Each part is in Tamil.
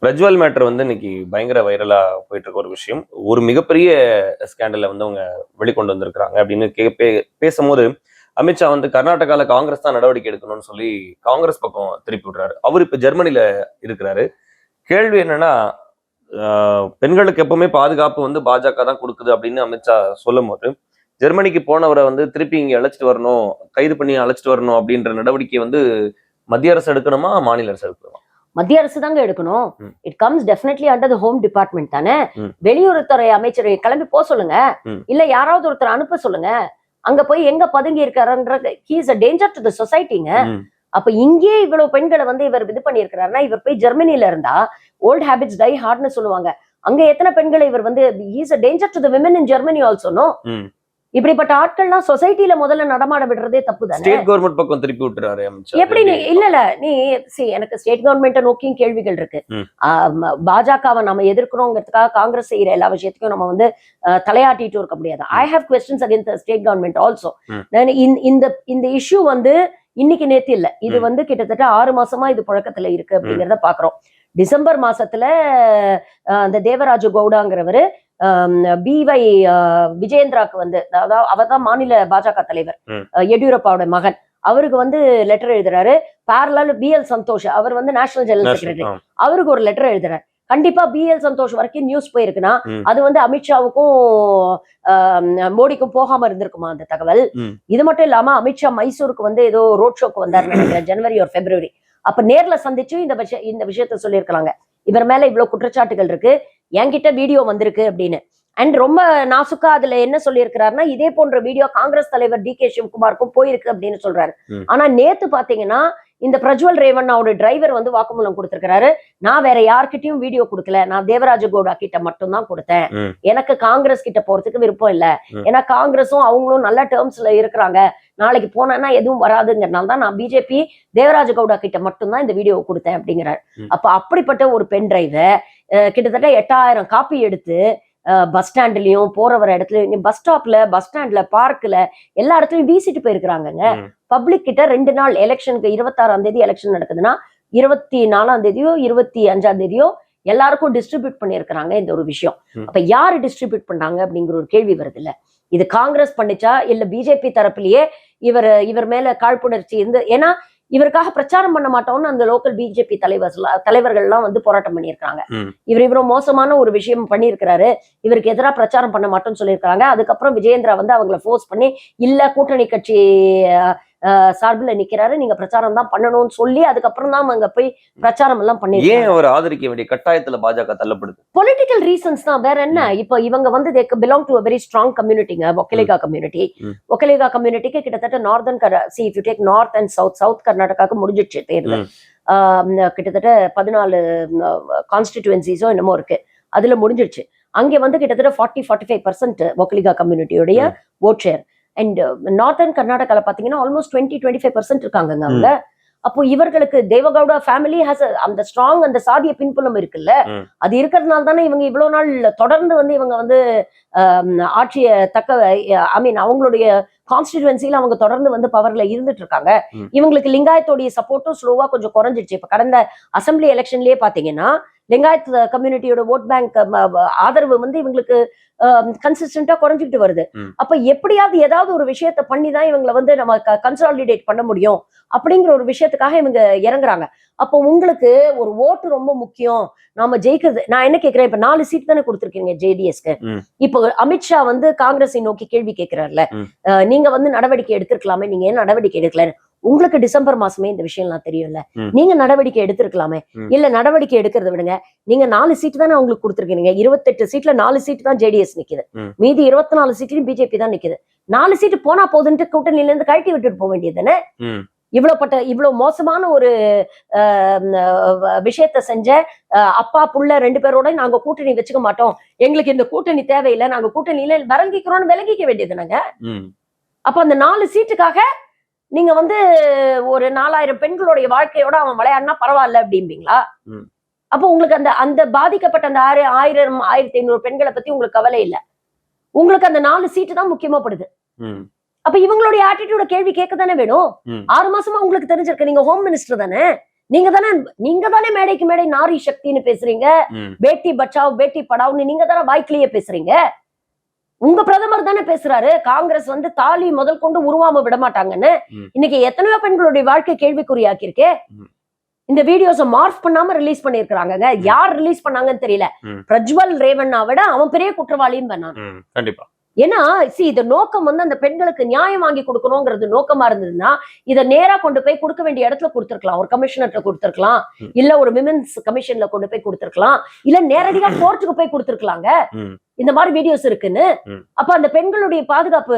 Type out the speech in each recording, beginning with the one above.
பிரஜ்வல் மேட்டர் வந்து இன்னைக்கு பயங்கர வைரலா போயிட்டு இருக்க ஒரு விஷயம். ஒரு மிகப்பெரிய ஸ்கேண்டல்ல வந்து அவங்க வெளிக்கொண்டு வந்திருக்கிறாங்க அப்படின்னு பேசும்போது, அமித்ஷா வந்து கர்நாடகால காங்கிரஸ் தான் நடவடிக்கை எடுக்கணும்னு சொல்லி காங்கிரஸ் பக்கம் திருப்பி விடுறாரு. அவர் இப்ப ஜெர்மனில இருக்கிறாரு. கேள்வி என்னன்னா, பெண்களுக்கு எப்பவுமே பாதுகாப்பு வந்து பாஜக தான் கொடுக்குது அப்படின்னு அமித்ஷா சொல்லும்போது, ஜெர்மனிக்கு போனவரை வந்து திருப்பி இங்க அழைச்சிட்டு வரணும், கைது பண்ணி அழைச்சிட்டு வரணும் அப்படின்ற நடவடிக்கை வந்து மத்திய அரசு எடுக்கணுமா? மாநில அரசு எடுக்கணுமா? மத்திய அரசு தாங்க எடுக்கணும். It comes definitely under the home department தானே. வெளியுறவுத்துறை அமைச்சரை கிளம்பி போக சொல்லுங்க, இல்ல யாராவது ஒருத்தர் அனுப்ப சொல்லுங்க. அங்க போய் எங்க பதுங்கி இருக்காருன்றது he is a danger to the societyங்க. அப்ப இங்கே இவ்வளவு பெண்களை வந்து இவர் இது பண்ணியிருக்கிறாருன்னா, இவர் போய் ஜெர்மனில இருந்தா ஓல்ட் ஹேபிட்ஸ் டை ஹார்ட்னு சொல்லுவாங்க. அங்க எத்தனை பெண்களை இவர் வந்து he is a danger to the women in Germany also, no? இப்படிப்பட்ட ஆட்கள்லாம் சொசைட்டில முதல்ல நடமாட விடுறதே தப்பு தானே. ஸ்டேட் கவர்மெண்ட் பக்கம் திருப்பி விட்டுறாரு அமித்ஷா. எப்படி இல்ல நீ எனக்கு ஸ்டேட் கவர்மெண்ட்டை நோக்கியும் கேள்விகள் இருக்கு. பாஜகவை நம்ம எதிர்க்கணுங்கிறதுக்காக காங்கிரஸ் செய்யற எல்லா விஷயத்தையும் நம்ம வந்து தலையாட்டிட்டு இருக்க முடியாது. I have questions against the state government also. இந்த இஷ்யூ வந்து இன்னைக்கு நேத்து இல்ல, இது வந்து கிட்டத்தட்ட 6 மாசமா இது புழக்கத்துல இருக்கு அப்படிங்கிறத பாக்குறோம். டிசம்பர் மாசத்துல அந்த தேவராஜ கவுடாங்கிறவரு பிவை விஜயேந்திராக்கு வந்து, அதாவது அவர் தான் மாநில பாஜக தலைவர், எடியூரப்பாவோட மகன், அவருக்கு வந்து லெட்டர் எழுதுறாரு. பேரலல் பிஎல் சந்தோஷ், அவர் வந்து நேஷனல் ஜெனரல் செக்ரட்டரி, அவருக்கு ஒரு லெட்டர் எழுதுறாரு. கண்டிப்பா பிஎல் சந்தோஷ் வரைக்கும் நியூஸ் போயிருக்குன்னா அது வந்து அமித்ஷாவுக்கும் மோடிக்கும் போகாம இருந்திருக்குமா அந்த தகவல்? இது மட்டும் இல்லாம அமித்ஷா மைசூருக்கு வந்து ஏதோ ரோட் ஷோக்கு வந்தாருன்னு நினைக்கிறேன், ஜனவரி ஒரு பிப்ரவரி. அப்ப நேர்ல சந்திச்சு இந்த விஷயத்த சொல்லியிருக்கலாங்க. இவர் மேல இவ்வளவு குற்றச்சாட்டுகள் இருக்கு, என்கிட்ட வீடியோ வந்திருக்கு அப்படின்னு. அண்ட் ரொம்ப நாசுக்கா அதுல என்ன சொல்லியிருக்கிறாருன்னா, இதே போன்ற வீடியோ காங்கிரஸ் தலைவர் டி.கே. சிவகுமாருக்கும் போயிருக்கு அப்படின்னு சொல்றாரு. ஆனா நேத்து பாத்தீங்கன்னா இந்த பிரஜ்வல் ரேவண்ணாவோட டிரைவர் வந்து வாக்குமூலம் கொடுத்திருக்கிறாரு. நான் வேற யார்கிட்டயும் வீடியோ கொடுக்கல, நான் தேவராஜ கவுடா கிட்ட மட்டும் தான் கொடுத்தேன். எனக்கு காங்கிரஸ் கிட்ட போறதுக்கு விருப்பம் இல்ல, ஏன்னா காங்கிரஸும் அவங்களும் நல்ல டேர்ம்ஸ்ல இருக்கிறாங்க, நாளைக்கு போனேன்னா எதுவும் வராதுங்கிறனால தான் நான் பிஜேபி தேவராஜ கவுடா கிட்ட மட்டும்தான் இந்த வீடியோ கொடுத்தேன் அப்படிங்கிறாரு. அப்ப அப்படிப்பட்ட ஒரு பென் டிரைவை கிட்டத்தட்ட 8000 காப்பி எடுத்து பஸ் ஸ்டாண்ட்லயும் போற வர இடத்துல, பஸ் ஸ்டாப்ல, பஸ் ஸ்டாண்ட்ல, பார்க்ல, எல்லா இடத்துலயும் வீசிட்டு போயிருக்கிறாங்க. பப்ளிக் கிட்ட 2 நாள் எலெக்ஷனுக்கு 26ஆம் தேதி எலெக்ஷன் நடக்குதுன்னா 24ஆம் தேதியோ 25ஆம் தேதியோ எல்லாருக்கும் டிஸ்ட்ரிபியூட் பண்ணிருக்கிறாங்க இந்த ஒரு விஷயம். அப்ப யாரு டிஸ்ட்ரிபியூட் பண்ணாங்க அப்படிங்கிற ஒரு கேள்வி வருது இல்ல. இது காங்கிரஸ் பண்ணிச்சா இல்ல பிஜேபி தரப்புலயே இவர் மேல காழ்ப்புணர்ச்சி இருந்து, ஏன்னா இவருக்காக பிரச்சாரம் பண்ண மாட்டோம்னு அந்த லோக்கல் பிஜேபி தலைவர்கள் எல்லாம் வந்து போராட்டம் பண்ணியிருக்காங்க. இவ்வளவு மோசமான ஒரு விஷயம் பண்ணியிருக்கிறாரு, இவருக்கு எதிராக பிரச்சாரம் பண்ண மாட்டோம்னு சொல்லியிருக்காங்க. அதுக்கப்புறம் விஜயேந்திரா வந்து அவங்களை ஃபோர்ஸ் பண்ணி இல்ல கூட்டணி கட்சி சார்பில் நிக்கிறாரு, நீங்க பிரச்சாரம் தான் பண்ணணும்னு சொல்லி அதுக்கப்புறம் தான் அங்க போய் பிரச்சாரம் எல்லாம் பண்ணி. ஏன் அவர் ஆதரிக்க வேண்டிய கட்டாயத்துல பாஜக தள்ளப்படுது? பொலிட்டிக்கல் ரீசன்ஸ் தான், வேற என்ன. இப்போ இவங்க வந்து they belong to a very strong communityங்க, ஒக்கலிகா கம்யூனிட்டி. ஒக்கலிகா கம்யூனிட்டிக்கு கிட்டத்தட்ட northern if you take north and south கர்நாடகாவுக்கு முடிஞ்சிடுச்சு தேர்தல். கிட்டத்தட்ட 14 கான்ஸ்டிடியூன்சிஸோ என்னமோ இருக்கு, அதுல முடிஞ்சிடுச்சு. அங்கே வந்து கிட்டத்தட்ட 40-45% ஒக்கலிகா கம்யூனிட்டியோடைய ஓட் ஷேர். அண்ட் நார்தன் கர்நாடகால பாத்தீங்கன்னா ஆல்மோஸ்ட் 20-25% இருக்காங்க அவங்க. அப்போ இவர்களுக்கு தேவகவுடா ஃபேமிலி ஹாஸ் அந்த ஸ்ட்ராங் அந்த சாதிய பின்புலம் இருக்குல்ல, அது இருக்கிறதுனால தானே இவங்க இவ்வளவு நாள் தொடர்ந்து வந்து இவங்க வந்து ஆட்சியை அவங்களுடைய கான்ஸ்டிடுவன்சில அவங்க தொடர்ந்து வந்து பவர்ல இருந்துட்டு இருக்காங்க. இவங்களுக்கு லிங்காயத்தோடைய சப்போர்ட்டும் ஸ்லோவா கொஞ்சம் குறைஞ்சிருச்சு. இப்ப கடந்த அசம்பிளி எலெக்ஷன்லயே பாத்தீங்கன்னா லிங்காயத் கம்யூனிட்டியோட ஓட் பேங்க் ஆதரவு வந்து இவங்களுக்கு கன்சிஸ்டன்டா குறைஞ்சிட்டு வருது. அப்ப எப்படியாவது ஏதாவது ஒரு விஷயத்த பண்ணிதான் இவங்களை வந்து நம்ம கன்சாலிடேட் பண்ண முடியும் அப்படிங்கிற ஒரு விஷயத்துக்காக இவங்க இறங்குறாங்க. அப்போ உங்களுக்கு ஒரு ஓட்டு ரொம்ப முக்கியம், நாம ஜெயிக்கிறது. நான் என்ன கேட்கிறேன், இப்ப 4 சீட் தானே கொடுத்துருக்கீங்க ஜேடிஎஸ்க்கு. இப்போ அமித்ஷா வந்து காங்கிரஸை நோக்கி கேள்வி கேட்கிறாருல, நீங்க வந்து நடவடிக்கை எடுத்திருக்கலாமே, நீங்க ஏன் நடவடிக்கை எடுக்கல? உங்களுக்கு டிசம்பர் மாசமே இந்த விஷயம் எல்லாம் தெரியும்ல, நீங்க நடவடிக்கை எடுத்திருக்கலாமே. இல்ல நடவடிக்கை எடுக்கிறத விடுங்க, நீங்க 4 சீட் தானே அவங்களுக்கு கொடுத்துருக்கீங்க. 28 சீட்ல 4 சீட் தான் ஜேடிஎஸ் நிக்குது, மீதி 24 சீட்லயும் பிஜேபி தான் நிக்குது. 4 சீட்டு போனா போதுன்ட்டு கூட்டணியில இருந்து கழட்டி விட்டுட்டு போக வேண்டியது தானே. இவ்வளவு மோசமான ஒரு விஷயத்த செஞ்ச அப்பா புள்ள 2 பேரோட நாங்க கூட்டணி வச்சுக்க மாட்டோம், எங்களுக்கு இந்த கூட்டணி தேவையில்லை, நாங்க கூட்டணியில விளங்கிக்கிறோம்னு விளங்கிக்க வேண்டியது நாங்க. அப்ப அந்த 4 சீட்டுக்காக நீங்க வந்து ஒரு 4000 பெண்களுடைய வாழ்க்கையோட அவன் விளையாடினா பரவாயில்ல அப்படிம்பீங்களா? அப்போ உங்களுக்கு அந்த பாதிக்கப்பட்ட அந்த 1000-1500 பெண்களை பத்தி உங்களுக்கு கவலை இல்லை, உங்களுக்கு அந்த 4 சீட்டு தான் முக்கியமாப்படுது. அப்ப இவங்களுடைய ஆட்டிடியூட கேள்வி கேட்க தானே வேணும். 6 மாசமா உங்களுக்கு தெரிஞ்சிருக்கு, நீங்க ஹோம் மினிஸ்டர் தானே, நீங்க தானே மேடைக்கு மேடை நாரி சக்தின்னு பேசுறீங்க, பேட்டி பச்சாவ் பேட்டி படாவ்னு நீங்க தானே வாய்க்கிலேயே பேசுறீங்க. உங்க பிரதமர் தானே பேசுறாரு காங்கிரஸ் வந்து தாலி முதல் கொண்டு உருவாம விட மாட்டாங்கன்னு. இன்னைக்கு எத்தனையோ பெண்களுடைய வாழ்க்கை கேள்விக்குறியாக்கி இருக்கே. இந்த வீடியோஸை மார்க் பண்ணாம ரிலீஸ் பண்ணிருக்காங்க. யார் ரிலீஸ் பண்ணாங்கன்னு தெரியல. பிரஜ்வல் ரேவண்ணா விட அவன் பெரிய குற்றவாளின்னு பண்ணான். கண்டிப்பா. ஏன்னா இந்த நோக்கம் வந்து அந்த பெண்களுக்கு நியாயம் வாங்கி கொடுக்கணுங்கிறது நோக்கமா இருந்ததுன்னா இதை நேரா கொண்டு போய் கொடுக்க வேண்டிய இடத்துல கொடுத்துருக்கலாம். ஒரு கமிஷனர்கிட்ட கொடுத்துருக்கலாம், இல்ல ஒரு விமென்ஸ் கமிஷன்ல கொண்டு போய் கொடுத்துருக்கலாம், இல்ல நேரடியா கோர்ட்டுக்கு போய் கொடுத்துருக்கலாங்க. இந்த மாதிரி வீடியோஸ் இருக்குன்னு அப்ப அந்த பெண்களுடைய பாதுகாப்பு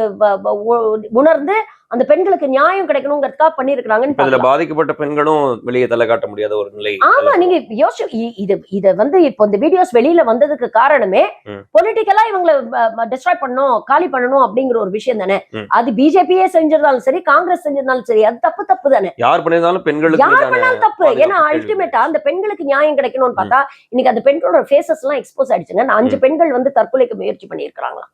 உணர்ந்து அந்த பெண்களுக்கு நியாயம் கிடைக்கணுங்கிறதுக்காக பண்ணிருக்காங்கன்னு. இதுல பாதிக்கப்பட்ட பெண்களும் வெளியே தலை காட்ட முடியாத ஒரு நிலை. ஆமா, நீங்க யோசிச்சு இத வந்து இப்போ இந்த வீடியோஸ் வெளியில வந்ததுக்கு காரணமே பொலிட்டிக்கலா இவங்களை டிஸ்ட்ராய் பண்ணணும், காலி பண்ணணும் அப்படிங்கிற ஒரு விஷயம் தானே. அது பிஜேபியே செஞ்சிருந்தாலும் சரி, காங்கிரஸ் செஞ்சிருந்தாலும் சரி, அது தப்பு தானே. யார் பண்ணிருந்தாலும் பெண்களுக்கு யார் பண்ணாலும் தப்பு. ஏன்னா அல்டிமேட்டா அந்த பெண்களுக்கு நியாயம் கிடைக்கணும்னு பார்த்தா இன்னைக்கு அந்த பெண்களோட ஃபேஸஸ் எல்லாம் எக்ஸ்போஸ் ஆயிடுச்சுங்க. 5 பெண்கள் வந்து தற்கொலைக்கு முயற்சி பண்ணியிருக்காங்களாம்.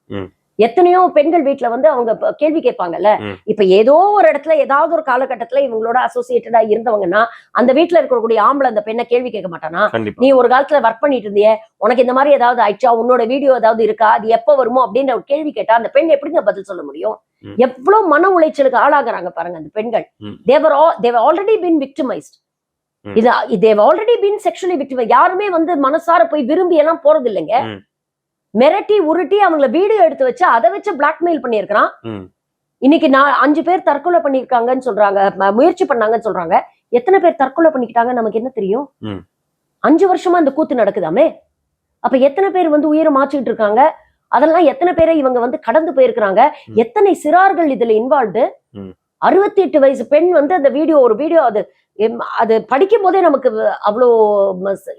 எத்தனையோ பெண்கள் வீட்டுல வந்து அவங்க கேள்வி கேட்பாங்கல்ல. இப்ப ஏதோ ஒரு இடத்துல ஏதாவது ஒரு காலகட்டத்துல இவங்களோட அசோசியேட்டடா இருந்தவங்கன்னா அந்த வீட்டுல இருக்கக்கூடிய ஆம்பளை அந்த பெண்ணை கேள்வி கேட்க மாட்டானா? நீ ஒரு காலத்துல ஒர்க் பண்ணிட்டு இருந்தியே, உனக்கு இந்த மாதிரி ஏதாவது ஆயிடுச்சா, உன்னோட வீடியோ ஏதாவது இருக்கா, அது எப்ப வருமோ அப்படின்ற ஒரு கேள்வி கேட்டா அந்த பெண் எப்படிங்க பதில் சொல்ல முடியும்? எவ்வளவு மன உளைச்சலுக்கு ஆளாகிறாங்க பாருங்க அந்த பெண்கள். they were already been victimized. they were already been sexually victimized. யாருமே வந்து மனசார போய் விரும்பி எல்லாம் போறது இல்லைங்க. மிரட்டி உருட்டி அவங்கள வீடியோ எடுத்து வச்சு அதை வச்சு பிளாக்மெயில் பண்ணிருக்கான். இன்னைக்கு 5 பேர் தற்கொலை பண்ணிருக்காங்கன்னு சொல்றாங்க, முயற்சி பண்ணாங்கன்னு சொல்றாங்க. எத்தனை பேர் தற்கொலை பண்ணிக்கிட்டாங்க நமக்கு என்ன தெரியும்? 5 வருஷமா இந்த கூத்து நடக்குதாமே. அப்ப எத்தனை பேர் வந்து உயிரை மாச்சிட்டு இருக்காங்க? அதெல்லாம் எத்தனை பேரை இவங்க வந்து கடந்து போயிருக்கிறாங்க? எத்தனை சிறார்கள் இதுல இன்வால்வ்டு? 68 வயசு பெண் வந்து அந்த ஒரு வீடியோ அது படிக்கும் போதே நமக்கு அவ்வளோ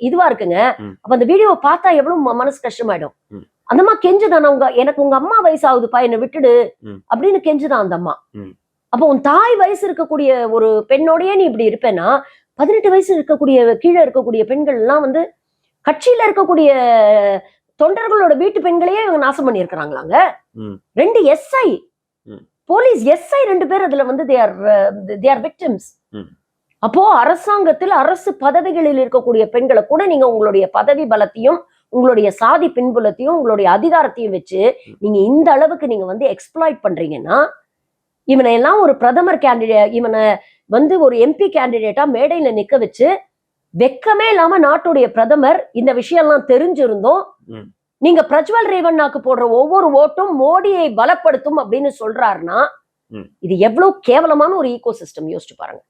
இதுவா இருக்குங்க. அப்ப அந்த வீடியோவை பார்த்தா எவ்வளவு மனசு கஷ்டமாயிடும். அந்த அம்மா கெஞ்சுதான், எனக்கு உங்க அம்மா வயசு ஆகுதுப்பா, என்னை விட்டுடு அப்படின்னு கெஞ்சுதான் அந்த அம்மா. அப்ப உன் தாய் வயசு இருக்கக்கூடிய ஒரு பெண்ணோடயே நீ இப்படி இருப்பேன்னா 18 வயசு இருக்கக்கூடிய கீழே இருக்கக்கூடிய பெண்கள் எல்லாம் வந்து கட்சியில இருக்கக்கூடிய தொண்டர்களோட வீட்டு பெண்களையே இவங்க நாசம் பண்ணி இருக்கிறாங்களாங்க. 2 SI போலீஸ் SI 2 பேர் அதுல வந்து they are victims. அப்போ அரசாங்கத்தில் அரசு பதவிகளில் இருக்கக்கூடிய பெண்களை கூட நீங்க உங்களுடைய பதவி பலத்தையும் உங்களுடைய சாதி பின்புலத்தையும் உங்களுடைய அதிகாரத்தையும் வச்சு நீங்க இந்த அளவுக்கு நீங்க வந்து எக்ஸ்ப்ளாய்ட் பண்றீங்கன்னா இவனை எல்லாம் ஒரு பிரதமர் கேண்டிடேட், இவனை வந்து ஒரு MP கேண்டிடேட்டா மேடையில நிக்க வச்சு வெக்கமே இல்லாம நாட்டுடைய பிரதமர் இந்த விஷயம் எல்லாம் தெரிஞ்சிருந்தோம் நீங்க பிரஜ்வல் ரேவண்ணாக்கு போடுற ஒவ்வொரு ஓட்டும் மோடியை பலப்படுத்தும் அப்படின்னு சொல்றாருன்னா இது எவ்வளவு கேவலமான ஒரு ஈகோ சிஸ்டம் யோசிச்சு பாருங்க.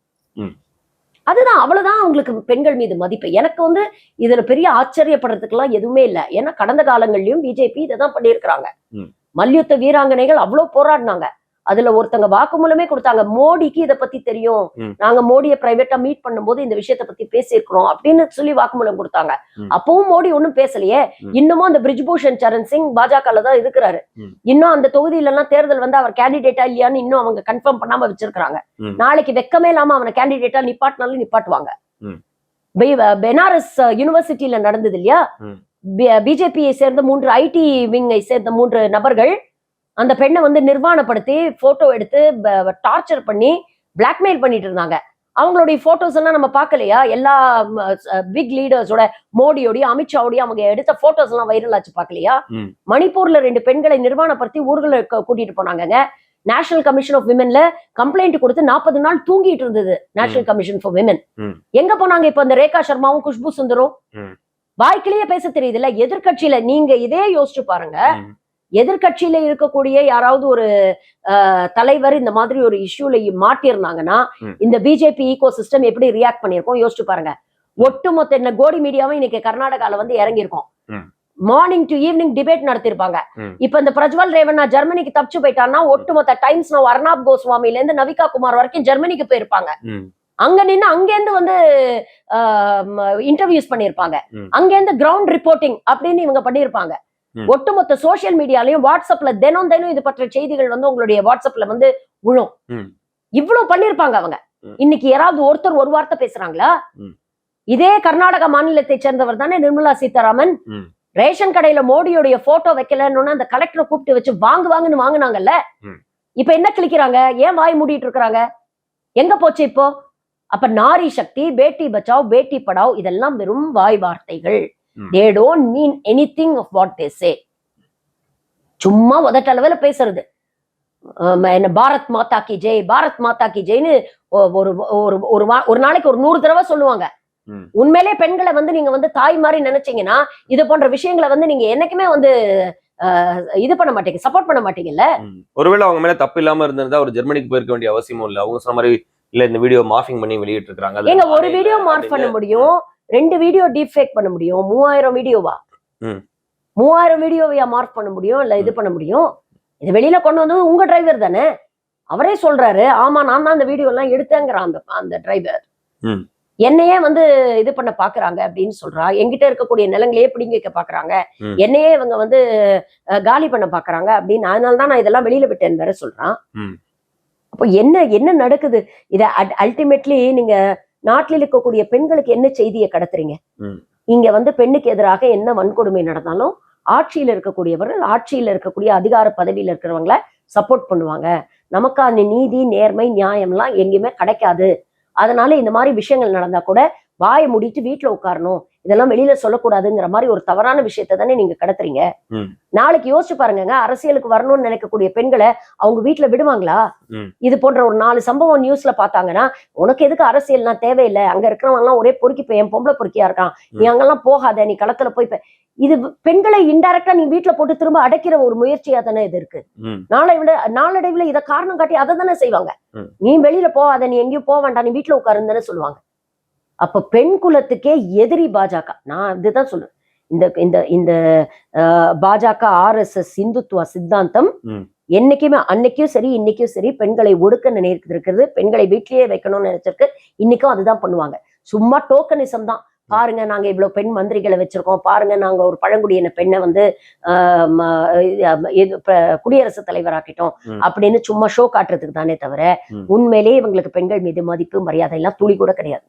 அதுதான், அவ்வளவுதான் அவங்களுக்கு பெண்கள் மீது மதிப்பு. எனக்கு வந்து இதுல பெரிய ஆச்சரியப்படுறதுக்கு எல்லாம் எதுவுமே இல்லை. ஏன்னா கடந்த காலங்கள்லயும் பிஜேபி இதைதான் பண்ணியிருக்கிறாங்க. மல்யுத்த வீராங்கனைகள் அவ்வளவு போராடினாங்க. அதுல ஒருத்தங்க வாக்குமூலமே கொடுத்தாங்க, மோடிக்கு இதை பத்தி தெரியும், நாங்க மோடியை பிரைவேட்டா மீட் பண்ணும்போது இந்த விஷயத்த பத்தி பேசியிருக்கிறோம் அப்படின்னு சொல்லி வாக்குமூலம் கொடுத்தாங்க. அப்பவும் மோடி ஒன்னும் பேசலையே. இன்னமும் அந்த பிரிஜ்பூஷன் சரண் சிங் பாஜகல தான் இருக்கிறாரு. இன்னும் அந்த தொகுதியில எல்லாம் தேர்தல் வந்து அவர் கேண்டிடேட்டா இல்லையான்னு இன்னும் அவங்க கன்ஃபார்ம் பண்ணாம வச்சிருக்காங்க. நாளைக்கு வெக்கமே இல்லாம அவனை கேண்டிடேட்டா நிப்பாட்டினாலும் நிப்பாட்டுவாங்க. பெனாரஸ் யூனிவர்சிட்டியில நடந்தது இல்லையா, பிஜேபியை சேர்ந்த 3 IT விங்கை சேர்ந்த 3 நபர்கள் அந்த பெண்ணை வந்து நிர்வாணப்படுத்தி போட்டோ எடுத்து டார்ச்சர் பண்ணி பிளாக்மெயில் பண்ணிட்டு இருந்தாங்க. அவங்களுடைய போட்டோஸ் எல்லாம் நம்ம பார்க்கலையா? எல்லா பிக் லீடர்ஸோட, மோடியோடய அமித்ஷாவோடய அவங்க எடுத்த போட்டோஸ் எல்லாம் வைரல் ஆச்சு பார்க்கலையா? மணிப்பூர்ல 2 பெண்களை நிர்வாணப்படுத்தி ஊர்களை கூட்டிட்டு போனாங்க. நேஷனல் கமிஷன் ஆஃப் விமென்ல கம்ப்ளைண்ட் கொடுத்து 40 நாள் தூங்கிட்டு இருந்தது நேஷனல் கமிஷன் ஃபார் விமென். எங்க போனாங்க இப்ப அந்த ரேகா சர்மாவும் குஷ்பு சுந்தரும்? வாய்க்கிலேயே பேச தெரியுது இல்ல. எதிர்கட்சியில நீங்க இதே யோசிச்சு பாருங்க, எதிர்கட்சியில இருக்கக்கூடிய யாராவது ஒரு தலைவர் இந்த மாதிரி ஒரு இஷ்யூல மாட்டிருந்தாங்கன்னா இந்த பிஜேபி ஈகோ சிஸ்டம் எப்படி ரியாக்ட் பண்ணிருக்கோம் யோசிச்சு பாருங்க. ஒட்டுமொத்த என்ன கோடி மீடியாவும் இன்னைக்கு கர்நாடகால வந்து இறங்கியிருக்கோம். மார்னிங் டு ஈவினிங் டிபேட் நடத்திருப்பாங்க. இப்ப இந்த பிரஜ்வல் ரேவண்ணா ஜெர்மனிக்கு தப்பிச்சு போயிட்டான்னா ஒட்டுமொத்த டைம்ஸ் நவ் அர்னாப் கோஸ்வாமில இருந்து நவிகா குமார் வரைக்கும் ஜெர்மனிக்கு போயிருப்பாங்க. அங்க நின்று அங்கேருந்து வந்து இன்டர்வியூஸ் பண்ணிருப்பாங்க. அங்கேருந்து கிரவுண்ட் ரிப்போர்ட்டிங் அப்படின்னு இவங்க பண்ணிருப்பாங்க. ஒட்டுமொத்த சோசியல் மீடியாலையும் வாட்ஸ்அப்ல தினம் இது பற்ற செய்திகள் வந்து உங்களுடைய வாட்ஸ்அப்ல வந்து விழும். இவ்வளவு பண்ணிருப்பாங்க அவங்க. இன்னைக்கு யாராவது ஒருத்தர் ஒரு வார்த்தை பேசுறாங்களா? இதே கர்நாடகா மாநிலத்தை சேர்ந்தவர் தானே நிர்மலா சீதாராமன். ரேஷன் கடையில மோடியோடைய போட்டோ வைக்கலன்னு அந்த கலெக்டரை கூப்பிட்டு வச்சு வாங்குன்னு வாங்கினாங்கல்ல. இப்ப என்ன கிளிக்கிறாங்க? ஏன் வாய் மூடிட்டு இருக்கிறாங்க? எங்க போச்சு இப்போ? அப்ப நாரி சக்தி, பேட்டி பச்சாவ், பேட்டி படாவ் இதெல்லாம் வெறும் வாய் வார்த்தைகள். They don't mean anything of what they say. சும்மா உதட்டளவுல பேசுறது. என்ன பாரத் மாதா கி ஜெய், பாரத் மாதா கி ஜெய்னு ஒரு ஒரு ஒரு நாளைக்கு ஒரு 100 தடவை சொல்லுவாங்க. உண்மையிலே பெண்களை வந்து நீங்க வந்து தாய் மாதிரி நினைச்சீங்கன்னா இது போன்ற விஷயங்களை வந்து நீங்க என்னைக்குமே வந்து இது பண்ண மாட்டீங்க, சப்போர்ட் பண்ண மாட்டீங்கல்ல. ஒருவேளை அவங்க மேல தப்பு இல்லாம இருந்திருந்தா ஒரு ஜெர்மனிக்கு போயிருக்க வேண்டிய அவசியமும் இல்ல. அவங்க சொன்ன மாதிரி இல்ல இந்த வீடியோ மார்ஃபிங் பண்ணி வெளியிட்டு இருக்காங்க. ஏங்க ஒரு வீடியோ மார்க் பண்ண முடியும், 2 வீடியோ டீப் ஃபேக் பண்ண முடியும், 3000 வீடியோவா? 3000 வீடியோவையா மார்க் பண்ண முடியும், இல்ல இது பண்ண முடியும்? இது வெளியில கொண்டு வந்தது உங்க டிரைவர் தானே. அவரே சொல்றாரு, ஆமா நான் தான் அந்த வீடியோ எல்லாம் எடுத்தேங்கிறான் அந்த டிரைவர். என்னையே வந்து இது பண்ண பாக்குறாங்க அப்படின்னு சொல்றா. என்கிட்ட இருக்கக்கூடிய நிலங்களையே பிடிங்க வைக்க பாக்குறாங்க, என்னையே இவங்க வந்து காலி பண்ண பாக்குறாங்க அப்படின்னு, அதனாலதான் நான் இதெல்லாம் வெளியில விட்டேன் வேற சொல்றான். அப்போ என்ன நடக்குது? இத அல்டிமேட்லி நீங்க நாட்டில் இருக்கக்கூடிய பெண்களுக்கு என்ன செய்தியை கடத்துறீங்க? இங்க வந்து பெண்ணுக்கு எதிராக என்ன வன்கொடுமை நடந்தாலும் ஆட்சியில இருக்கக்கூடியவர்கள், ஆட்சியில இருக்கக்கூடிய அதிகார பதவியில இருக்கிறவங்கள சப்போர்ட் பண்ணுவாங்க. நமக்கான நீதி, நேர்மை, நியாயம்லாம் எங்கேயுமே கிடைக்காது. அதனால இந்த மாதிரி விஷயங்கள் நடந்தா கூட வாயை மூடிட்டு வீட்டுல உட்காரணும், இதெல்லாம் வெளியில சொல்லக்கூடாதுங்கிற மாதிரி ஒரு தவறான விஷயத்த தானே நீங்க கடத்துறீங்க. நாளைக்கு யோசிச்சு பாருங்க, அரசியலுக்கு வரணும்னு நினைக்கக்கூடிய பெண்களை அவங்க வீட்டுல விடுவாங்களா? இது போன்ற ஒரு 4 சம்பவம் நியூஸ்ல பார்த்தாங்கன்னா, உனக்கு எதுக்கு அரசியல்னா தேவையில்லை, அங்க இருக்கிறவங்க எல்லாம் ஒரே பொறுக்கி என் பொம்பளை பொறுக்கியா இருக்கான், நீ அங்கெல்லாம் போகாத, நீ களத்துல போய் இது பெண்களை இன்டைரக்டா நீ வீட்டுல போட்டு திரும்ப அடைக்கிற ஒரு முயற்சியா தானே இது இருக்கு. நாளடைவுல இதை காரணம் காட்டி அதை தானே செய்வாங்க. நீ வெளியில போகாத, நீ எங்கேயும் போக வேண்டாம், நீ வீட்டுல உட்காருன்னு தானே சொல்லுவாங்க. அப்ப பெண் குலத்துக்கே எதிரி பாஜக. நான் இதுதான் சொல்றேன், இந்த இந்த இந்த பாஜக RSS இந்துத்துவ சித்தாந்தம் என்னைக்குமே, அன்னைக்கும் சரி இன்னைக்கும் சரி, பெண்களை ஒடுக்க நினைக்கிறது, பெண்களை வீட்லயே வைக்கணும்னு நினைச்சிருக்கு, இன்னைக்கும் அதுதான் பண்ணுவாங்க. சும்மா டோக்கனிசம் தான். பாருங்க நாங்க இவ்வளவு பெண் மந்திரிகளை வச்சிருக்கோம், பாருங்க நாங்க ஒரு பழங்குடியின பெண்ணை வந்து குடியரசுத் தலைவராக்கிட்டோம் அப்படின்னு சும்மா ஷோ காட்டுறதுக்கு தானே தவிர உண்மையிலேயே இவங்களுக்கு பெண்கள் மீது மதிப்பு, மரியாதை எல்லாம் துளி கூட கிடையாது.